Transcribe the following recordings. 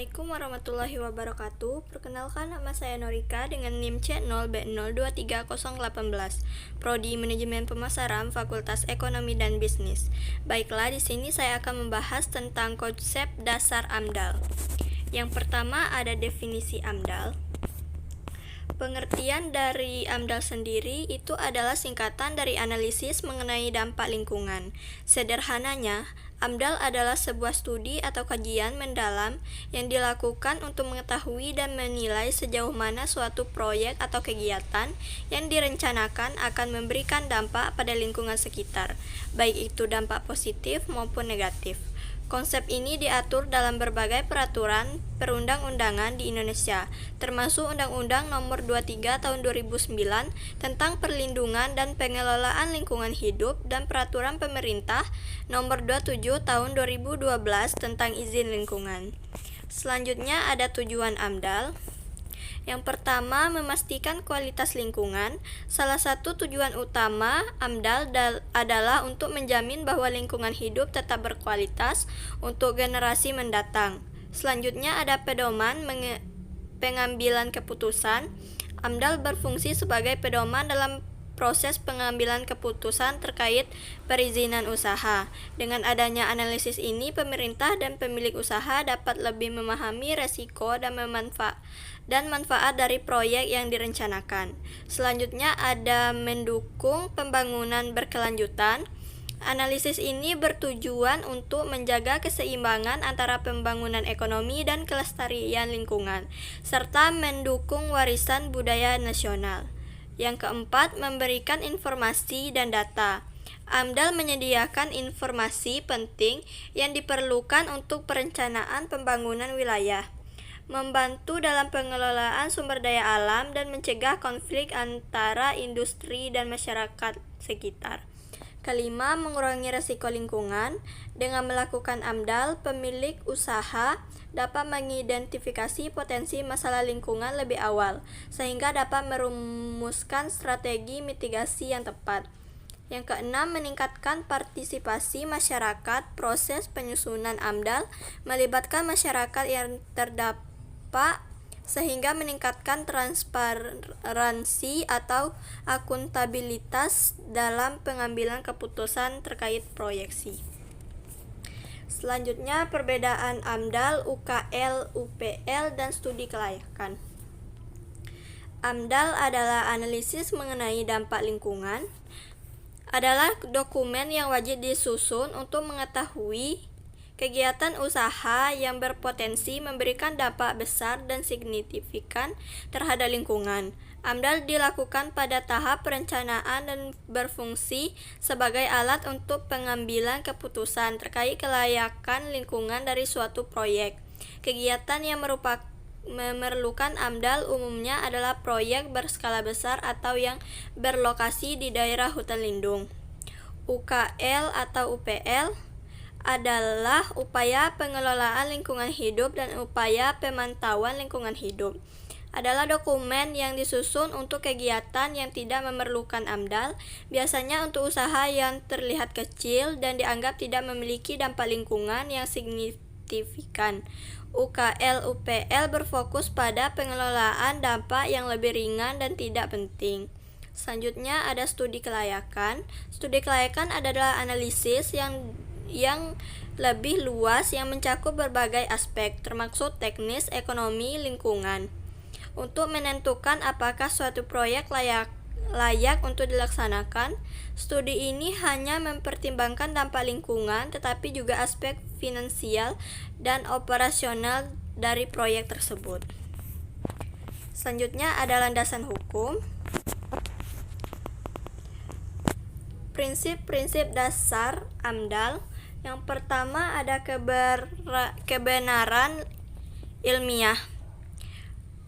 Assalamualaikum warahmatullahi wabarakatuh. Perkenalkan, nama saya Norika dengan NIM C0B023018, Prodi Manajemen Pemasaran, Fakultas Ekonomi dan Bisnis. Baiklah, di sini saya akan membahas tentang konsep dasar AMDAL. Yang pertama ada definisi AMDAL. Pengertian dari AMDAL sendiri itu adalah singkatan dari analisis mengenai dampak lingkungan. Sederhananya, AMDAL adalah sebuah studi atau kajian mendalam yang dilakukan untuk mengetahui dan menilai sejauh mana suatu proyek atau kegiatan yang direncanakan akan memberikan dampak pada lingkungan sekitar, baik itu dampak positif maupun negatif. Konsep ini diatur dalam berbagai peraturan perundang-undangan di Indonesia, termasuk Undang-Undang Nomor 23 Tahun 2009 tentang Perlindungan dan Pengelolaan Lingkungan Hidup dan Peraturan Pemerintah Nomor 27 Tahun 2012 tentang Izin Lingkungan. Selanjutnya ada tujuan AMDAL. Yang pertama, memastikan kualitas lingkungan. Salah satu tujuan utama AMDAL adalah untuk menjamin bahwa lingkungan hidup tetap berkualitas untuk generasi mendatang. Selanjutnya ada pedoman pengambilan keputusan. AMDAL berfungsi sebagai pedoman dalam proses pengambilan keputusan terkait perizinan usaha. Dengan adanya analisis ini, pemerintah dan pemilik usaha dapat lebih memahami resiko dan manfaat dari proyek yang direncanakan. Selanjutnya ada mendukung pembangunan berkelanjutan. Analisis ini bertujuan untuk menjaga keseimbangan antara pembangunan ekonomi dan kelestarian lingkungan, serta mendukung warisan budaya nasional. Yang keempat, memberikan informasi dan data. AMDAL menyediakan informasi penting yang diperlukan untuk perencanaan pembangunan wilayah, membantu dalam pengelolaan sumber daya alam, dan mencegah konflik antara industri dan masyarakat sekitar. Kelima, mengurangi risiko lingkungan. Dengan melakukan AMDAL, pemilik usaha dapat mengidentifikasi potensi masalah lingkungan lebih awal, sehingga dapat merumuskan strategi mitigasi yang tepat. Yang keenam, meningkatkan partisipasi masyarakat. Proses penyusunan AMDAL melibatkan masyarakat yang terdampak sehingga meningkatkan transparansi atau akuntabilitas dalam pengambilan keputusan terkait proyeksi. Selanjutnya, perbedaan AMDAL, UKL, UPL, dan studi kelayakan. AMDAL adalah analisis mengenai dampak lingkungan, adalah dokumen yang wajib disusun untuk mengetahui kegiatan usaha yang berpotensi memberikan dampak besar dan signifikan terhadap lingkungan. AMDAL dilakukan pada tahap perencanaan dan berfungsi sebagai alat untuk pengambilan keputusan terkait kelayakan lingkungan dari suatu proyek. Kegiatan yang memerlukan AMDAL umumnya adalah proyek berskala besar atau yang berlokasi di daerah hutan lindung. UKL atau UPL adalah upaya pengelolaan lingkungan hidup dan upaya pemantauan lingkungan hidup. Adalah dokumen yang disusun untuk kegiatan yang tidak memerlukan AMDAL, biasanya untuk usaha yang terlihat kecil dan dianggap tidak memiliki dampak lingkungan yang signifikan. UKL UPL berfokus pada pengelolaan dampak yang lebih ringan dan tidak penting. Selanjutnya ada studi kelayakan. Studi kelayakan adalah analisis yang lebih luas yang mencakup berbagai aspek, termasuk teknis, ekonomi, lingkungan, untuk menentukan apakah suatu proyek layak untuk dilaksanakan. Studi ini hanya mempertimbangkan dampak lingkungan, tetapi juga aspek finansial dan operasional dari proyek tersebut. Selanjutnya ada landasan hukum. Prinsip-prinsip dasar AMDAL. Yang pertama ada kebenaran ilmiah.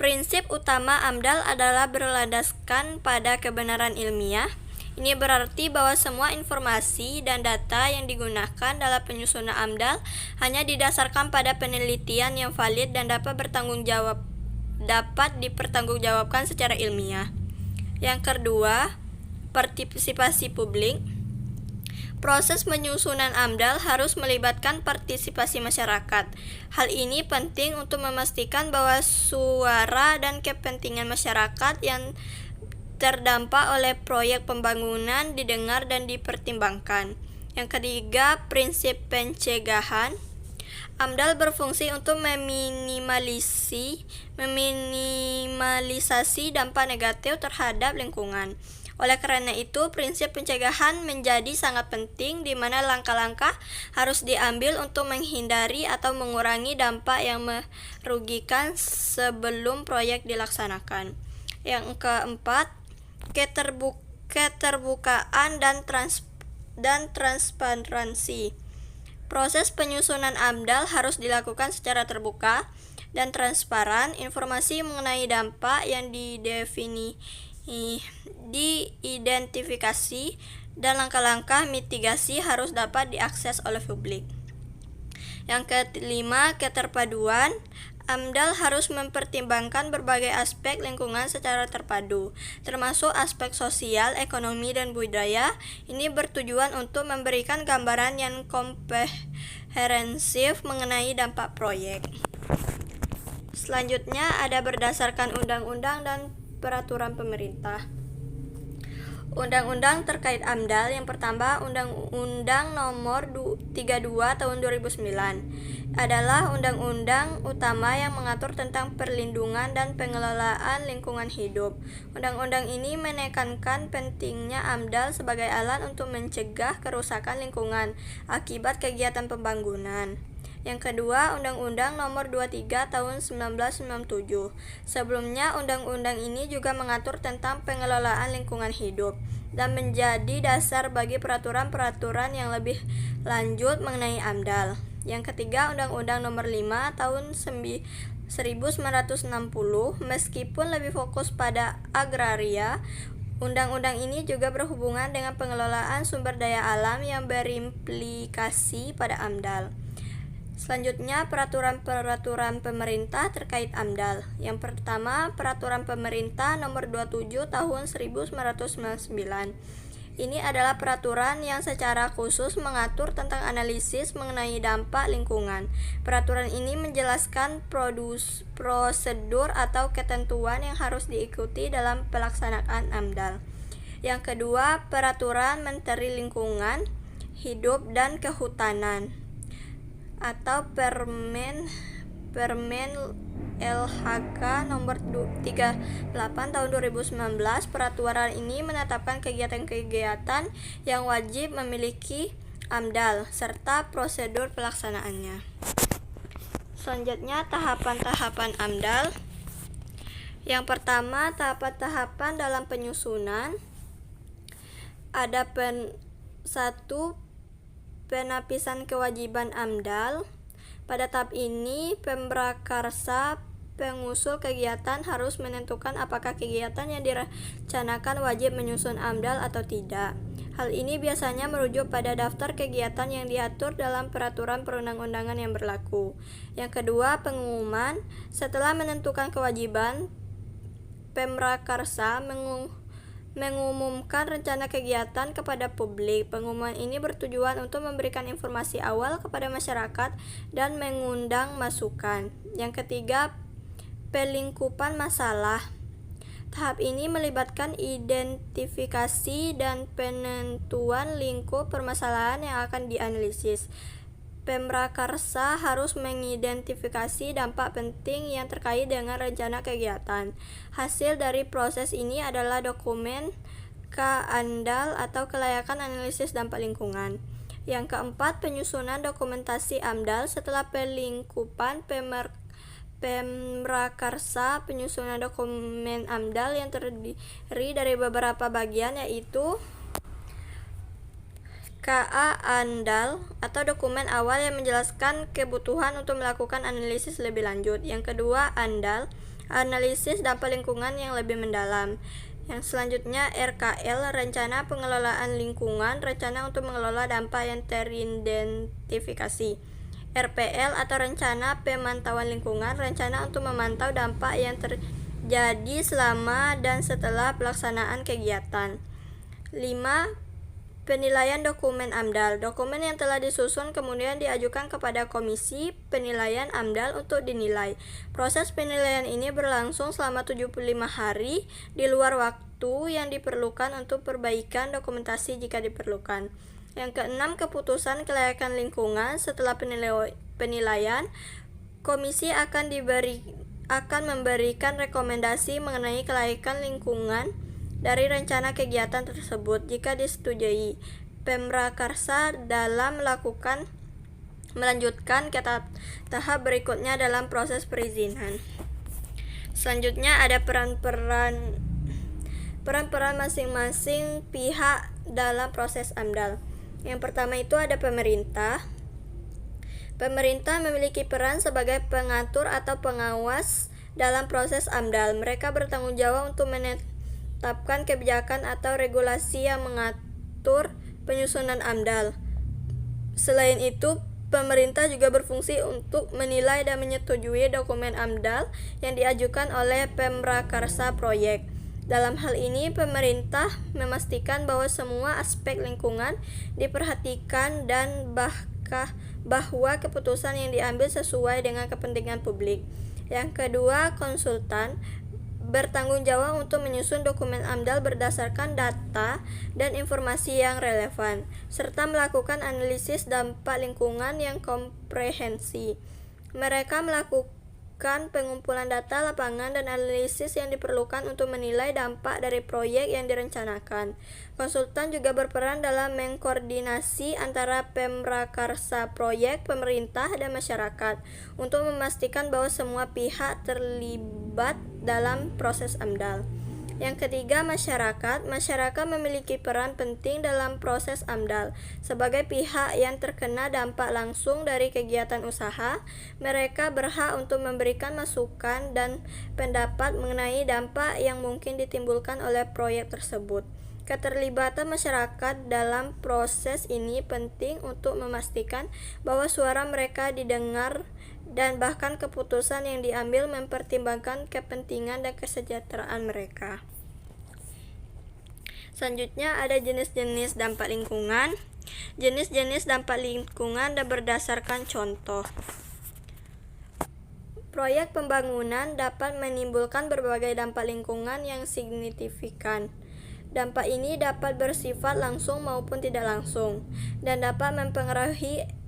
Prinsip utama AMDAL adalah berlandaskan pada kebenaran ilmiah. Ini berarti bahwa semua informasi dan data yang digunakan dalam penyusunan AMDAL hanya didasarkan pada penelitian yang valid dan dapat dipertanggungjawabkan secara ilmiah. Yang kedua, partisipasi publik. Proses penyusunan AMDAL harus melibatkan partisipasi masyarakat. Hal ini penting untuk memastikan bahwa suara dan kepentingan masyarakat yang terdampak oleh proyek pembangunan didengar dan dipertimbangkan. Yang ketiga, prinsip pencegahan. AMDAL berfungsi untuk meminimalisasi dampak negatif terhadap lingkungan. Oleh karena itu, prinsip pencegahan menjadi sangat penting, di mana langkah-langkah harus diambil untuk menghindari atau mengurangi dampak yang merugikan sebelum proyek dilaksanakan. Yang keempat, keterbukaan dan transparansi. Proses penyusunan AMDAL harus dilakukan secara terbuka dan transparan. Informasi mengenai dampak yang diidentifikasi dan langkah-langkah mitigasi harus dapat diakses oleh publik. Yang kelima, keterpaduan. AMDAL harus mempertimbangkan berbagai aspek lingkungan secara terpadu, termasuk aspek sosial, ekonomi, dan budaya. Ini bertujuan untuk memberikan gambaran yang komprehensif mengenai dampak proyek. Selanjutnya ada berdasarkan undang-undang dan peraturan pemerintah. Undang-undang terkait AMDAL. Yang pertama, Undang-Undang Nomor 32 Tahun 2009 adalah undang-undang utama yang mengatur tentang perlindungan dan pengelolaan lingkungan hidup. Undang-undang ini menekankan pentingnya AMDAL sebagai alat untuk mencegah kerusakan lingkungan akibat kegiatan pembangunan. Yang kedua, Undang-Undang Nomor 23 Tahun 1997. Sebelumnya, undang-undang ini juga mengatur tentang pengelolaan lingkungan hidup dan menjadi dasar bagi peraturan-peraturan yang lebih lanjut mengenai AMDAL. Yang ketiga, Undang-Undang Nomor 5 Tahun 1960. Meskipun lebih fokus pada agraria, undang-undang ini juga berhubungan dengan pengelolaan sumber daya alam yang berimplikasi pada AMDAL. Selanjutnya, peraturan-peraturan pemerintah terkait AMDAL. Yang pertama, Peraturan Pemerintah Nomor 27 Tahun 1999. Ini adalah peraturan yang secara khusus mengatur tentang analisis mengenai dampak lingkungan. Peraturan ini menjelaskan prosedur atau ketentuan yang harus diikuti dalam pelaksanaan AMDAL. Yang kedua, Peraturan Menteri Lingkungan Hidup dan Kehutanan atau Permen LHK Nomor 38 Tahun 2019. Peraturan ini menetapkan kegiatan-kegiatan yang wajib memiliki AMDAL serta prosedur pelaksanaannya. Selanjutnya, tahapan-tahapan AMDAL. Yang pertama, tahapan-tahapan dalam penyusunan. Ada satu, penapisan kewajiban AMDAL. Pada tahap ini, Pemrakarsa pengusul kegiatan harus menentukan apakah kegiatan yang direncanakan wajib menyusun AMDAL atau tidak. Hal ini biasanya merujuk pada daftar kegiatan yang diatur dalam peraturan perundang-undangan yang berlaku. Yang kedua, pengumuman. Setelah menentukan kewajiban, Pemrakarsa mengumumkan rencana kegiatan kepada publik. Pengumuman ini bertujuan untuk memberikan informasi awal kepada masyarakat dan mengundang masukan. Yang ketiga, pelingkupan masalah. Tahap ini melibatkan identifikasi dan penentuan lingkup permasalahan yang akan dianalisis. Pemrakarsa harus mengidentifikasi dampak penting yang terkait dengan rencana kegiatan. Hasil dari proses ini adalah dokumen KANDAL atau kelayakan analisis dampak lingkungan. Yang keempat, penyusunan dokumentasi AMDAL. Setelah pelingkupan Pemrakarsa, penyusunan dokumen AMDAL yang terdiri dari beberapa bagian, yaitu KA ANDAL atau dokumen awal yang menjelaskan kebutuhan untuk melakukan analisis lebih lanjut. Yang kedua, ANDAL, analisis dampak lingkungan yang lebih mendalam. Yang selanjutnya, RKL, rencana pengelolaan lingkungan, rencana untuk mengelola dampak yang teridentifikasi. RPL atau rencana pemantauan lingkungan, rencana untuk memantau dampak yang terjadi selama dan setelah pelaksanaan kegiatan. 5. Penilaian dokumen AMDAL. Dokumen yang telah disusun kemudian diajukan kepada Komisi Penilaian AMDAL untuk dinilai. Proses penilaian ini berlangsung selama 75 hari di luar waktu yang diperlukan untuk perbaikan dokumentasi jika diperlukan. Yang keenam, keputusan kelayakan lingkungan. Setelah penilaian, Komisi akan memberikan rekomendasi mengenai kelayakan lingkungan dari rencana kegiatan tersebut. Jika disetujui, Pemrakarsa dalam melanjutkan ke tahap berikutnya dalam proses perizinan. Selanjutnya ada peran-peran masing-masing pihak dalam proses AMDAL. Yang pertama itu ada pemerintah. Pemerintah memiliki peran sebagai pengatur atau pengawas dalam proses AMDAL. Mereka bertanggung jawab untuk menetapkan kebijakan atau regulasi yang mengatur penyusunan AMDAL. Selain itu, pemerintah juga berfungsi untuk menilai dan menyetujui dokumen AMDAL yang diajukan oleh Pemrakarsa proyek. Dalam hal ini, pemerintah memastikan bahwa semua aspek lingkungan diperhatikan dan bahwa keputusan yang diambil sesuai dengan kepentingan publik. Yang kedua, konsultan bertanggung jawab untuk menyusun dokumen AMDAL berdasarkan data dan informasi yang relevan, serta melakukan analisis dampak lingkungan yang komprehensif. Mereka melakukan pengumpulan data lapangan dan analisis yang diperlukan untuk menilai dampak dari proyek yang direncanakan. Konsultan juga berperan dalam mengkoordinasi antara Pemrakarsa proyek, pemerintah, dan masyarakat untuk memastikan bahwa semua pihak terlibat dalam proses AMDAL. Yang ketiga, masyarakat. Masyarakat memiliki peran penting dalam proses AMDAL. Sebagai pihak yang terkena dampak langsung dari kegiatan usaha, mereka berhak untuk memberikan masukan dan pendapat mengenai dampak yang mungkin ditimbulkan oleh proyek tersebut. Keterlibatan masyarakat dalam proses ini penting untuk memastikan bahwa suara mereka didengar dan bahkan keputusan yang diambil mempertimbangkan kepentingan dan kesejahteraan mereka. Selanjutnya ada jenis-jenis dampak lingkungan. Jenis-jenis dampak lingkungan dan berdasarkan contoh. Proyek pembangunan dapat menimbulkan berbagai dampak lingkungan yang signifikan. Dampak ini dapat bersifat langsung maupun tidak langsung dan dapat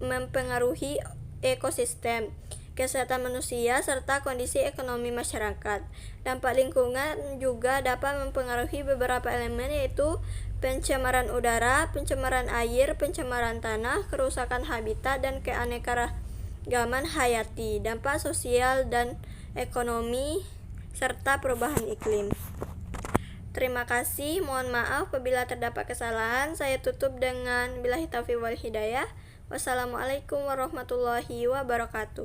mempengaruhi ekosistem, kesehatan manusia, serta kondisi ekonomi masyarakat. Dampak lingkungan juga dapat mempengaruhi beberapa elemen, yaitu pencemaran udara, pencemaran air, pencemaran tanah, kerusakan habitat, dan keanekaragaman hayati, dampak sosial dan ekonomi, serta perubahan iklim. Terima kasih, mohon maaf apabila terdapat kesalahan. Saya tutup dengan billahi taufiq wal hidayah. Wassalamualaikum warahmatullahi wabarakatuh.